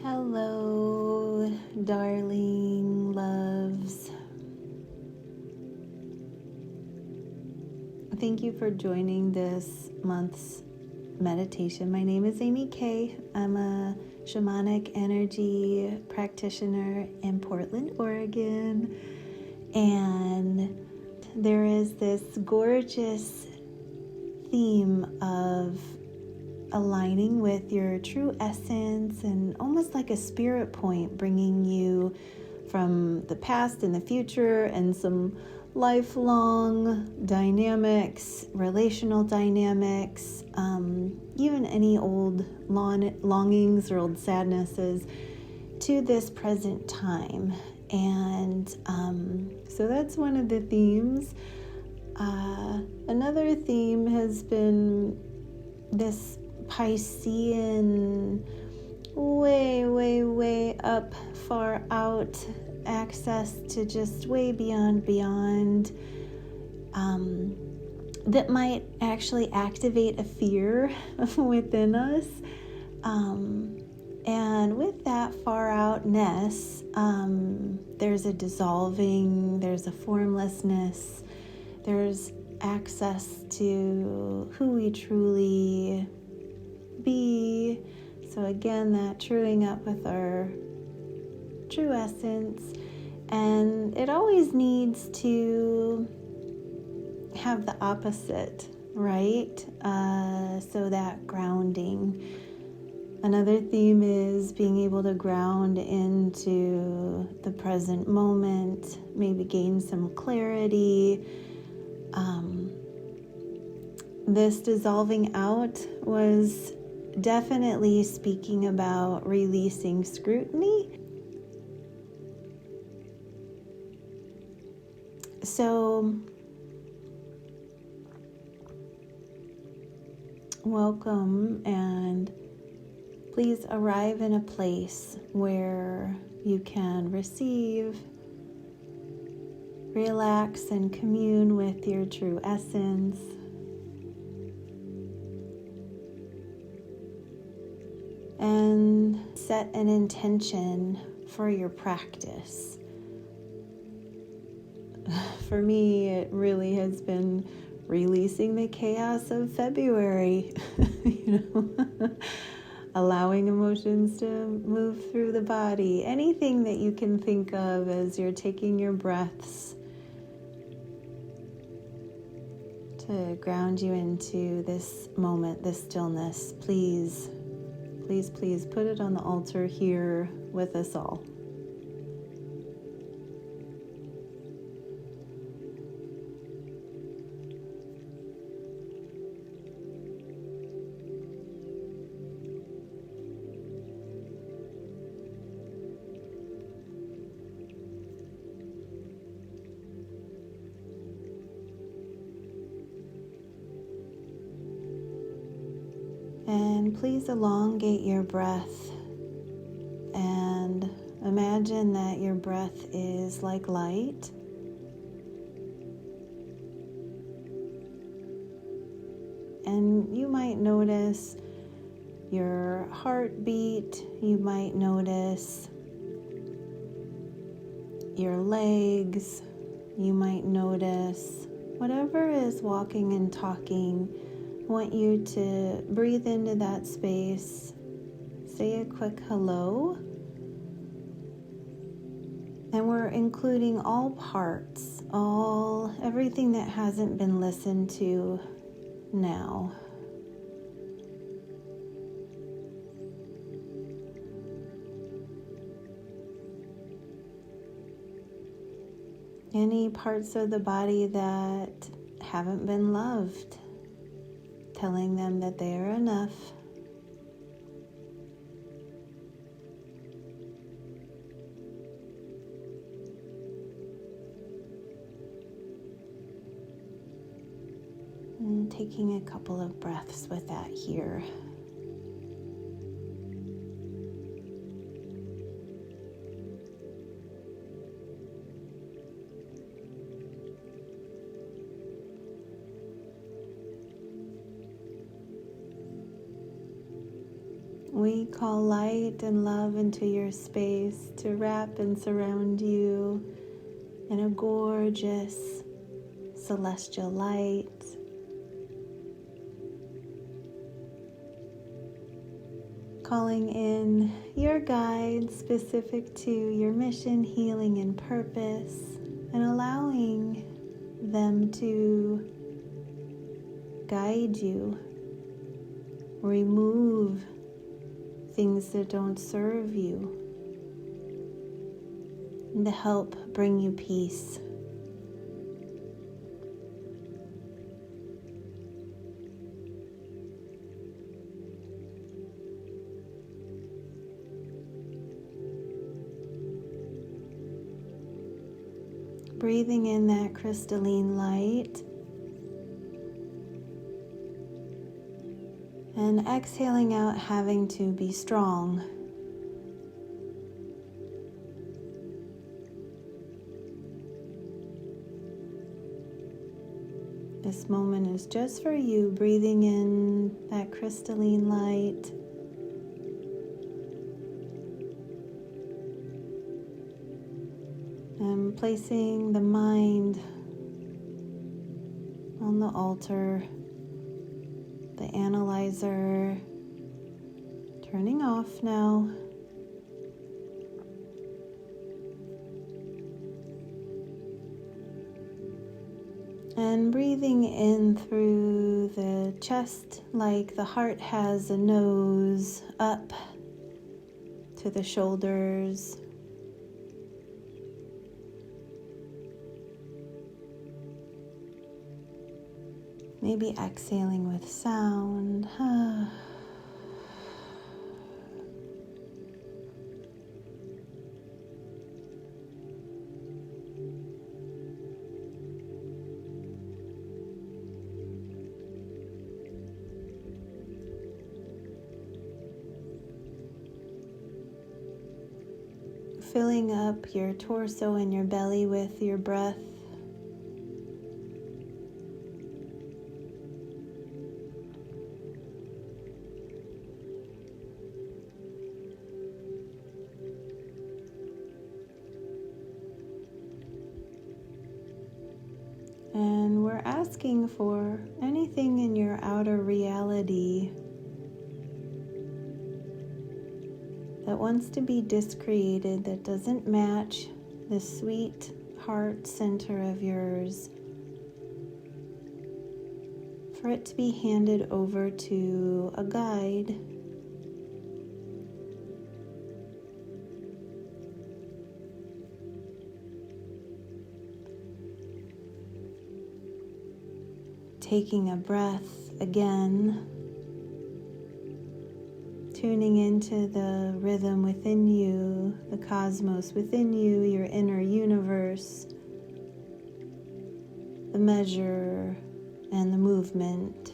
Hello, darling loves. Thank you for joining this month's meditation. My name is Amy Kay. I'm a shamanic energy practitioner in Portland, Oregon. And there is this gorgeous theme of aligning with your true essence and almost like a spirit point, bringing you from the past and the future and some lifelong dynamics, relational dynamics, even any old longings or old sadnesses to this present time. And so that's one of the themes. Another theme has been this Piscean, way up, far out, access to just way beyond, that might actually activate a fear within us. And with that far outness, there's a dissolving, there's a formlessness, there's access to who we truly be. So again, that truing up with our true essence. And it always needs to have the opposite, right? So that grounding. Another theme is being able to ground into the present moment, maybe gain some clarity. This dissolving out was definitely speaking about releasing scrutiny. So, welcome, and please arrive in a place where you can receive, relax, and commune with your true essence. And set an intention for your practice. For me, it really has been releasing the chaos of February, allowing emotions to move through the body. Anything that you can think of as you're taking your breaths to ground you into this moment, this stillness, please put it on the altar here with us all. And please elongate your breath and imagine that your breath is like light. And you might notice your heartbeat, you might notice your legs, you might notice whatever is walking and talking. I want you to breathe into that space, say a quick hello, and we're including all parts, everything that hasn't been listened to now. Any parts of the body that haven't been loved, telling them that they are enough. And taking a couple of breaths with that here. We call light and love into your space to wrap and surround you in a gorgeous celestial light. Calling in your guides specific to your mission, healing, and purpose, and allowing them to guide you, remove things that don't serve you, and to help bring you peace. Breathing in that crystalline light and exhaling out having to be strong. This moment is just for you, breathing in that crystalline light. And placing the mind on the altar, the analyzer turning off now. And breathing in through the chest like the heart has a nose, up to the shoulders. Maybe exhaling with sound. Filling up your torso and your belly with your breath. And we're asking for anything in your outer reality that wants to be discreated, that doesn't match the sweet heart center of yours, for it to be handed over to a guide. Taking a breath again, tuning into the rhythm within you, the cosmos within you, your inner universe, the measure and the movement.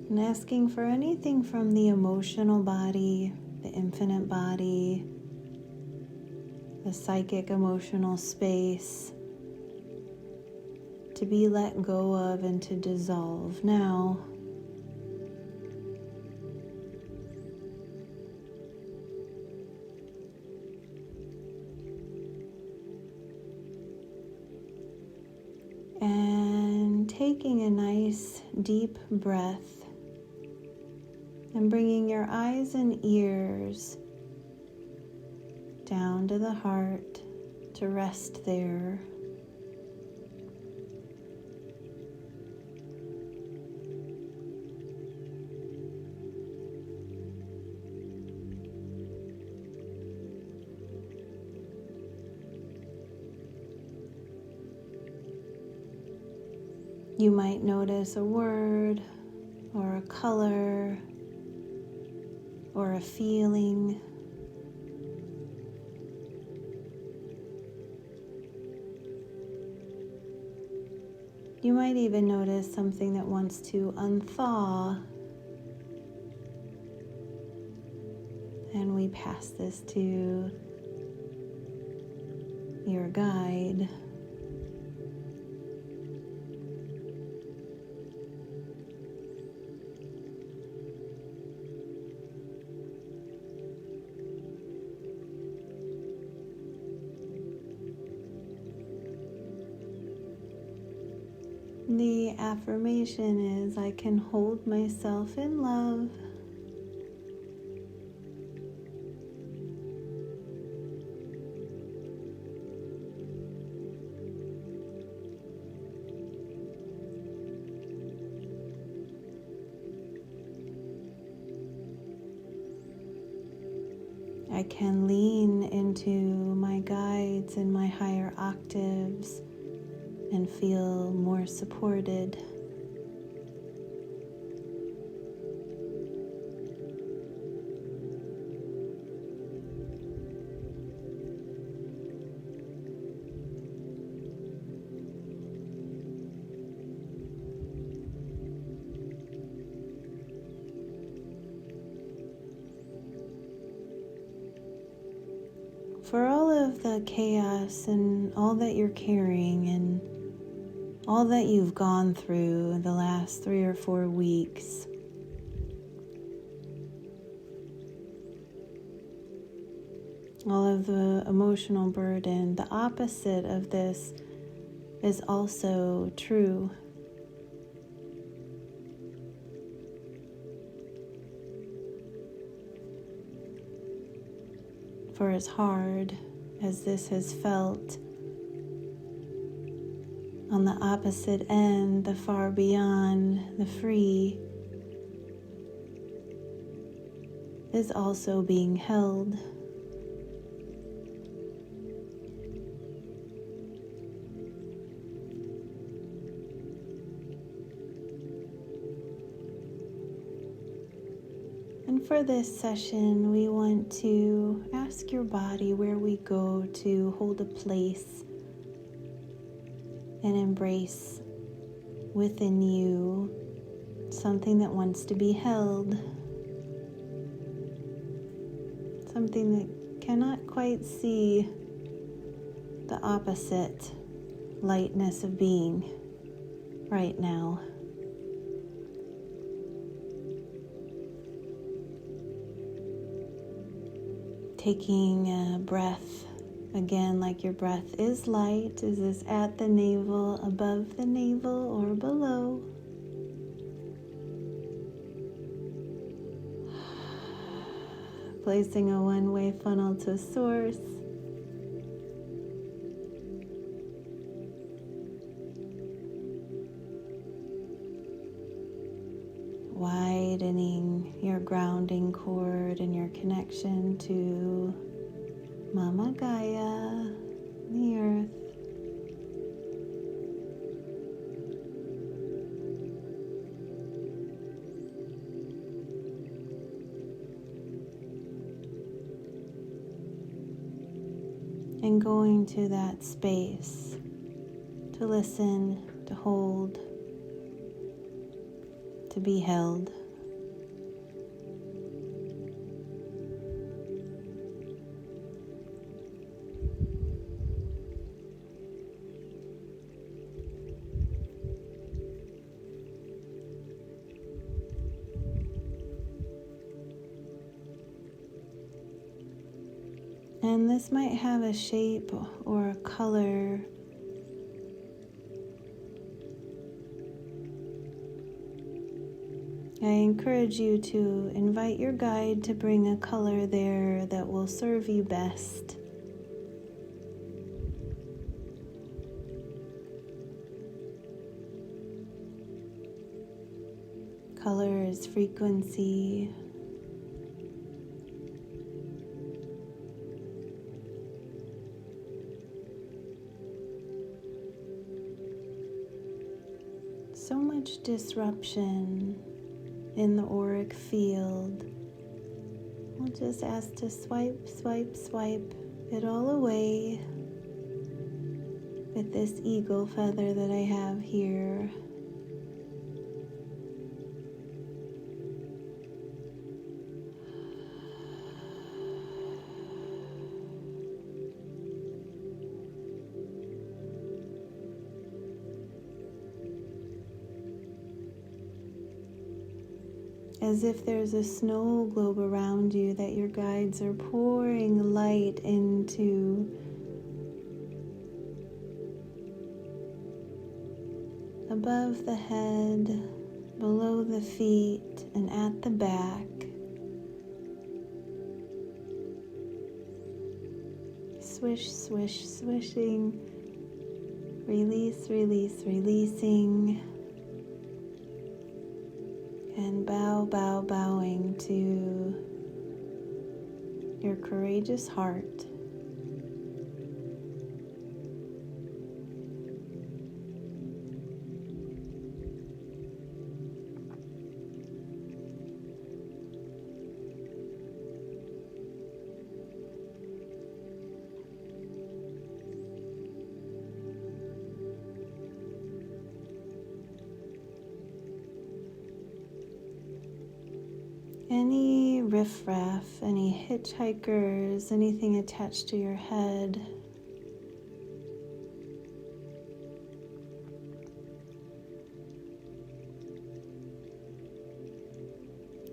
And asking for anything from the emotional body, the infinite body, the psychic emotional space, to be let go of and to dissolve now. And taking a nice deep breath and bringing your eyes and ears down to the heart to rest there. You might notice a word or a color or a feeling. You might even notice something that wants to unthaw. And we pass this to your guide. The affirmation is, I can hold myself in love. I can lean into my guides and my higher octaves and feel more supported. For all of the chaos and all that you're carrying and all that you've gone through the last 3 or 4 weeks, all of the emotional burden, the opposite of this is also true. For as hard as this has felt, on the opposite end, the far beyond, the free, is also being held. And for this session, we want to ask your body where we go to hold a place and embrace within you something that wants to be held, something that cannot quite see the opposite lightness of being right now. Taking a breath, again, like your breath is light. Is this at the navel, above the navel, or below? Placing a one-way funnel to source. Widening your grounding cord and your connection to Mama Gaia, the earth. And going to that space to listen, to hold, to be held. And this might have a shape or a color. I encourage you to invite your guide to bring a color there that will serve you best. Color is frequency. So much disruption in the auric field. We'll just ask to swipe, swipe, swipe it all away. with this eagle feather that I have here. As if there's a snow globe around you that your guides are pouring light into. Above the head, below the feet, and at the back. Swish, swish, swishing. Release, release, releasing. And bow, bow, bowing to your courageous heart. Any riffraff, any hitchhikers, anything attached to your head,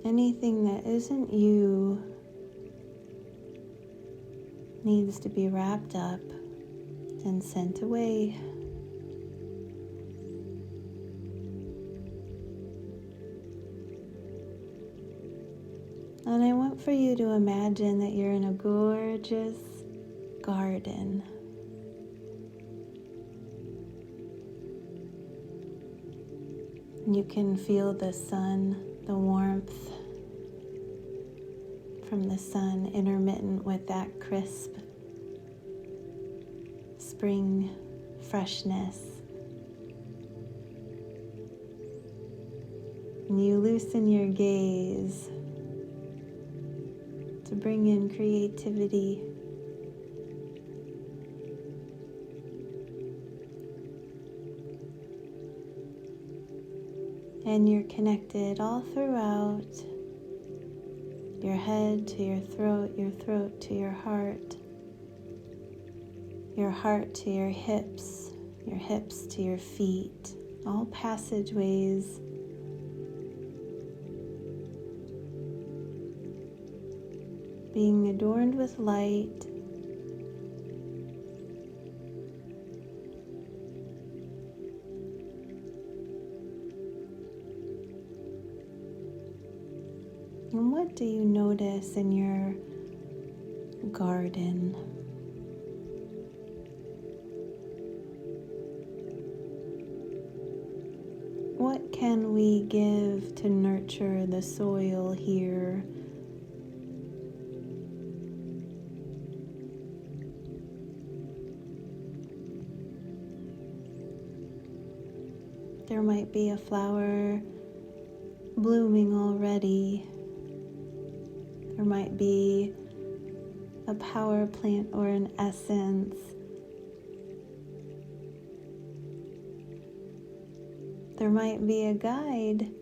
anything that isn't you needs to be wrapped up and sent away. And I want for you to imagine that you're in a gorgeous garden. You can feel the sun, the warmth from the sun intermittent with that crisp spring freshness. And you loosen your gaze to bring in creativity. And you're connected all throughout your head to your throat to your heart to your hips to your feet, all passageways. Being adorned with light. And what do you notice in your garden? What can we give to nurture the soil here? There might be a flower blooming already. There might be a power plant or an essence. There might be a guide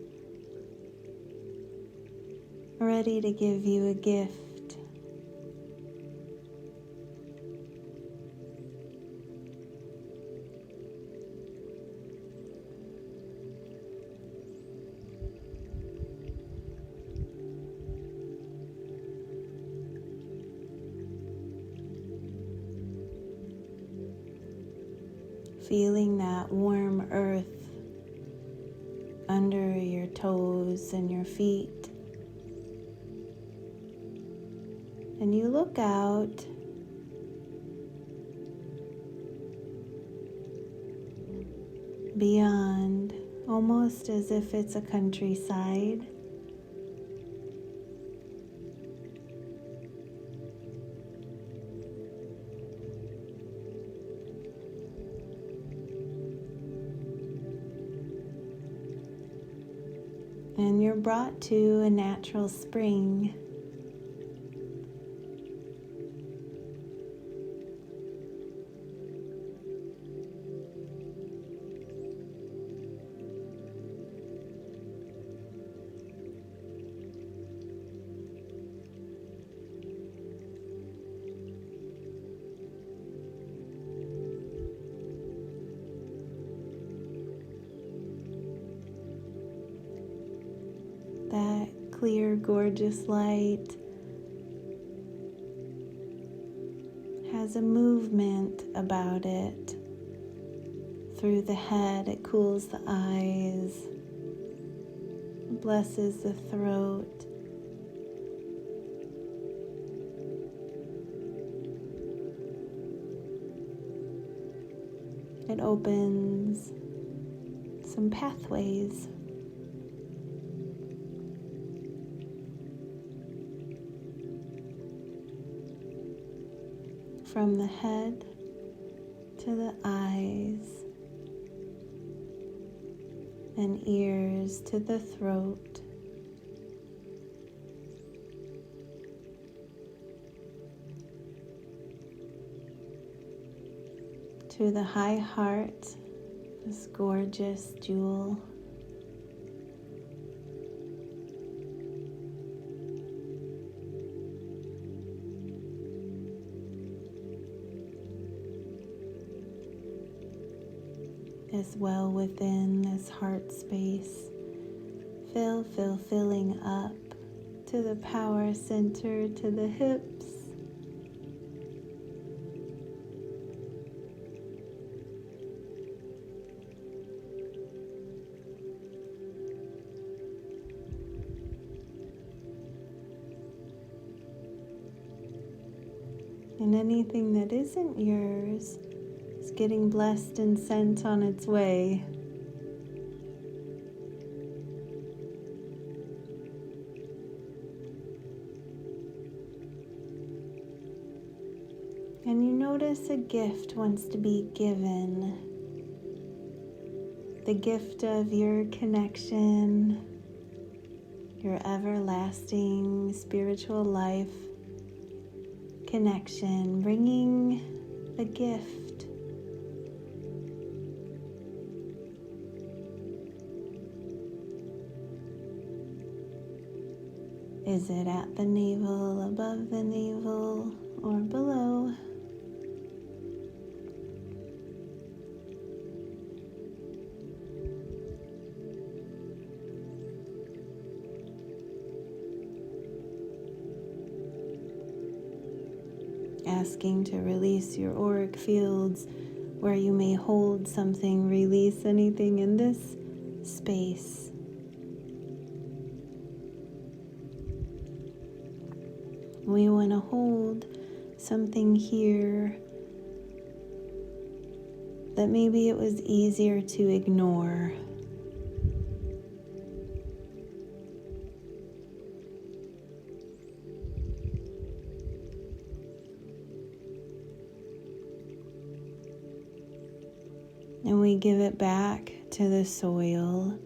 ready to give you a gift. Feeling that warm earth under your toes and your feet. And you look out beyond, almost as if it's a countryside. And you're brought to a natural spring. That clear, gorgeous light has a movement about it. Through the head, it cools the eyes, blesses the throat. It opens some pathways. From the head to the eyes and ears to the throat, to the high heart, this gorgeous jewel. As well within this heart space, filling up to the power center, to the hips. And anything that isn't yours is getting blessed and sent on its way. And you notice a gift wants to be given. The gift of your connection, your everlasting spiritual life connection, bringing a gift. Is it at the navel, above the navel, or below? Asking to release your auric fields where you may hold something, release anything in this space. We want to hold something here that maybe it was easier to ignore. And we give it back to the soil.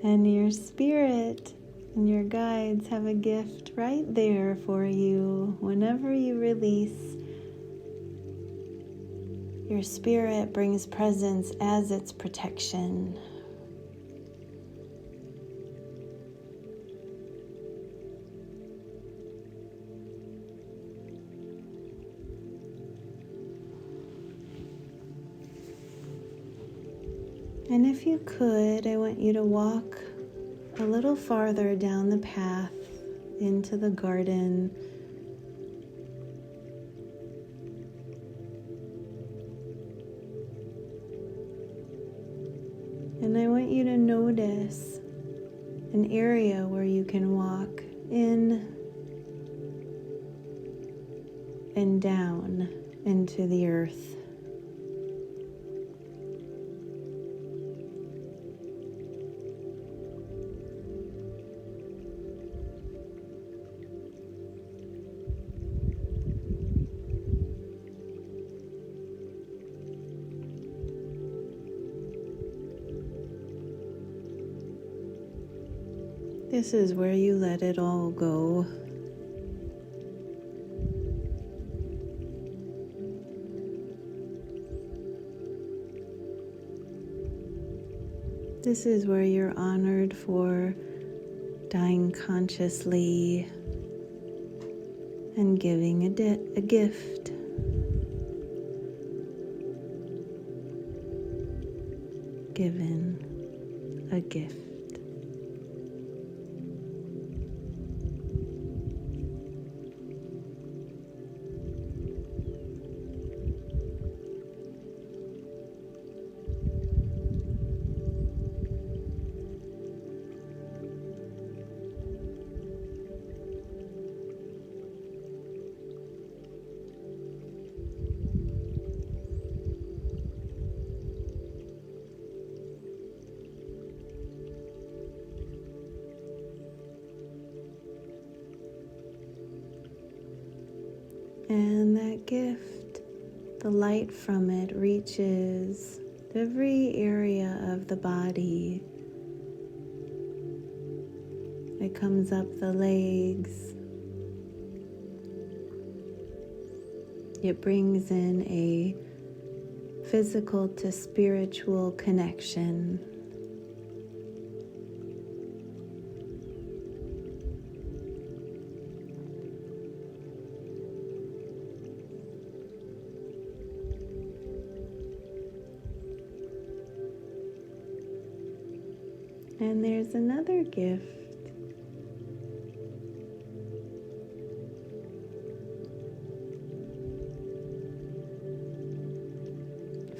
And your spirit and your guides have a gift right there for you. Whenever you release, your spirit brings presence as its protection. And if you could, I want you to walk a little farther down the path into the garden. And I want you to notice an area where you can walk in and down into the earth. This is where you let it all go. This is where you're honored for dying consciously and giving a gift. Given a gift. And that gift, the light from it reaches every area of the body. It comes up the legs. It brings in a physical to spiritual connection. And there's another gift.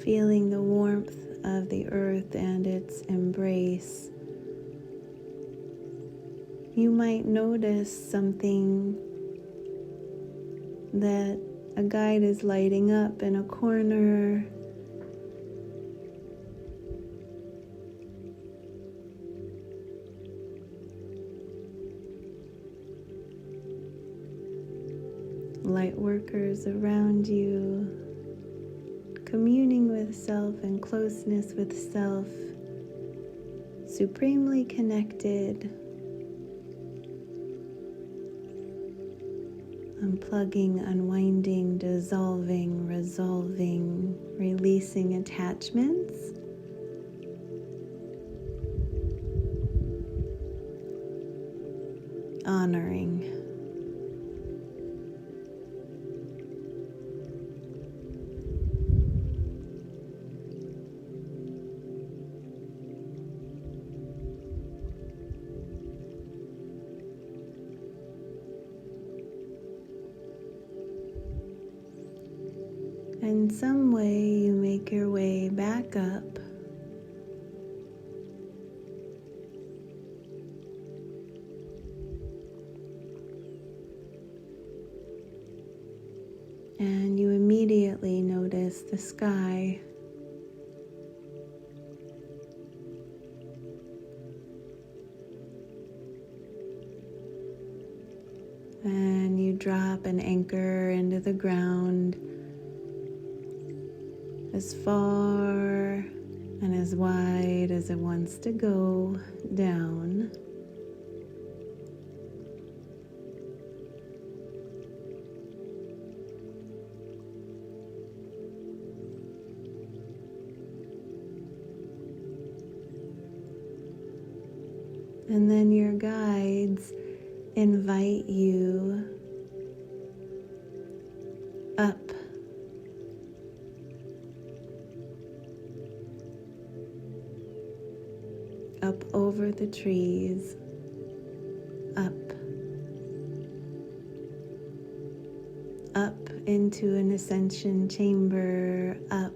Feeling the warmth of the earth and its embrace. You might notice something that a guide is lighting up in a corner. Light workers around you, communing with self and closeness with self, supremely connected, unplugging, unwinding, dissolving, resolving, releasing attachments, honoring. In some way, you make your way back up, and you immediately notice the sky. And you drop an anchor into the ground as far and as wide as it wants to go down. And then your guides invite you up. Up over the trees, up into an ascension chamber, up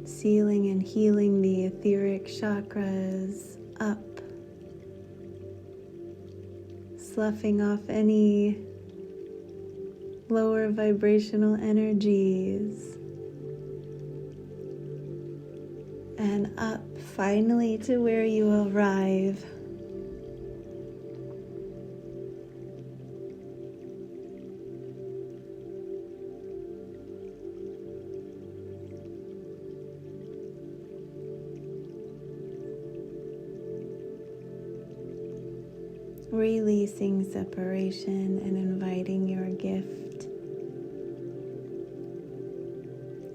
sealing and healing the etheric chakras, up sloughing off any lower vibrational energies, and up finally to where you arrive. Releasing separation and inviting your gift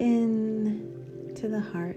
in to the heart.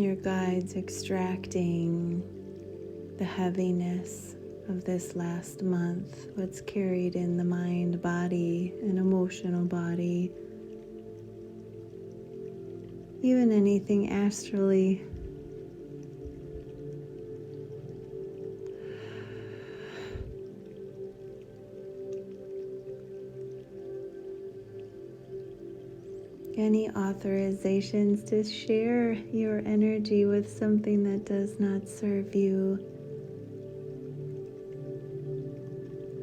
your guides extracting the heaviness of this last month, what's carried in the mind, body, and emotional body, even anything astrally. Any authorizations to share your energy with something that does not serve you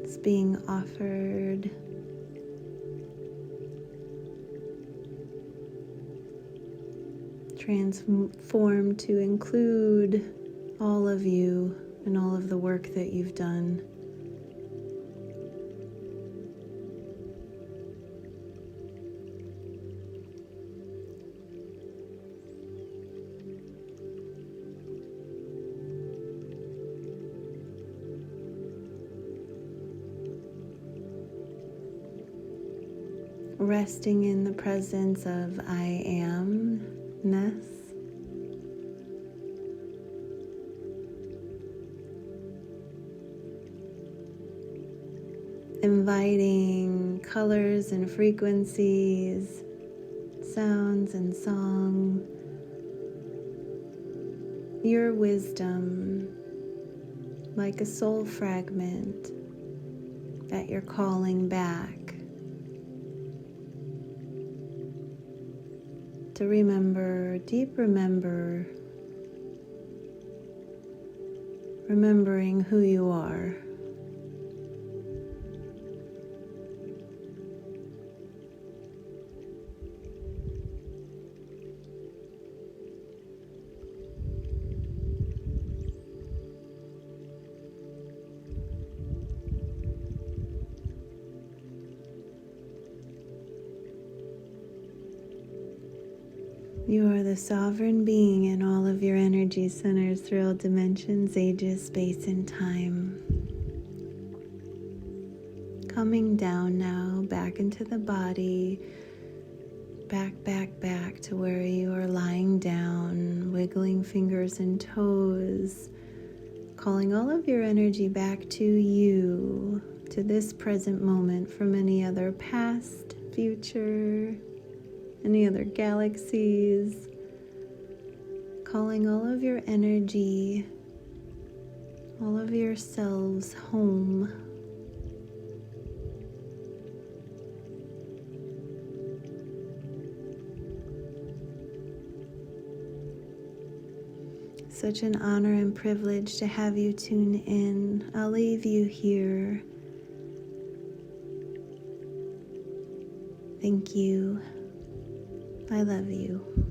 is being offered. Transform to include all of you and all of the work that you've done. Resting in the presence of I am-ness. Inviting colors and frequencies, sounds and song, your wisdom, like a soul fragment that you're calling back to remember, remembering who you are. You are the sovereign being in all of your energy centers through all dimensions, ages, space, and time. Coming down now, back into the body, back to where you are lying down, wiggling fingers and toes, calling all of your energy back to you, to this present moment from any other past, future, any other galaxies, calling all of your energy, all of yourselves home. Such an honor and privilege to have you tune in. I'll leave you here. Thank you. I love you.